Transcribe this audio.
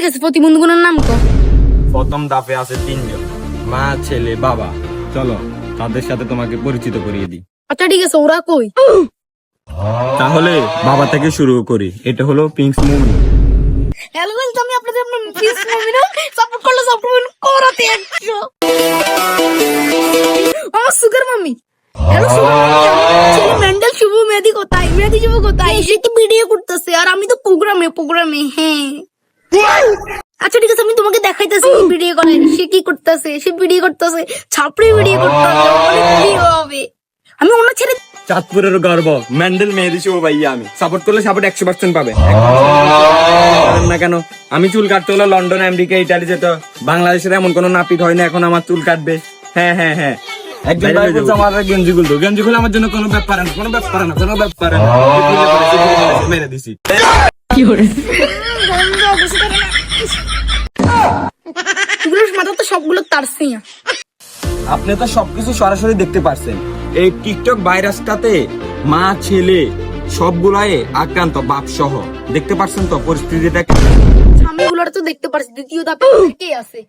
ঠিক আছে, প্রতিবন্ধীগুলোর নাম কো। প্রথম ধাপে আছে 3 জন, মা, ছেলে, বাবা। চলো তাদের সাথে তোমাকে পরিচিত করিয়ে দিই। আচ্ছা ঠিক আছে, ওরা কই? তাহলে বাবা থেকে শুরু করি। এটা হলো প্রিন্স মুমিন। হ্যালো গাইস, আমি আপনাদের প্লিজ মুমিনা সাপোর্ট করলে সাপোর্ট করাতে 100। আমার sugar mummy. Hello sugar mummy, ছেলে মেন্টাল শুভ মেহেদি কোথায়? মেহেদি শুভ কোথায়? সে কি ভিডিও করতেছে আর আমি তো প্রোগ্রামে হ্যাঁ। আচ্ছা ঠিক আছে, আমি তোমাকে দেখাইতেছি ভিডিও করে সে কি করতেছে। সে ভিডিও করতেছে, ছাপড়ে ভিডিও করতেছে, অনেক ভিডিও হবে। আমি অন্য ছেড়ে চাঁদপুরের গর্ব ম্যান্ডেল মেহেদি শুভ ভাইয়া। আমি সাপোর্ট করলে সাপোর্ট 100% পাবে। পারেন না কেন? আমি চুল কাটতে হলো লন্ডন, আমেরিকা, ইটালি যেত। বাংলাদেশের এমন কোন নাপিত হয় না এখন আমার চুল কাটবে। হ্যাঁ হ্যাঁ হ্যাঁ, একজন ভাই বলছে আমার গেঞ্জি খুলতো। গেঞ্জি খুলে আমার জন্য কোনো ব্যাপার না, কোনো ব্যাপার না, কোনো ব্যাপার না। মেরে দিছি। এগুলোর মাথা তো সবগুলো তারছি। আপনি তো সবকিছু সরাসরি দেখতে পারছেন। এই টিকটক ভাইরাসটাতে মা, ছেলে সবগুলাই আক্রান্ত, বাপ সহ। দেখতে পারছেন তো পরিস্থিতিটা? আমি এগুলোর তো দেখতে পারছি, দ্বিতীয় ধাপে কে আছে?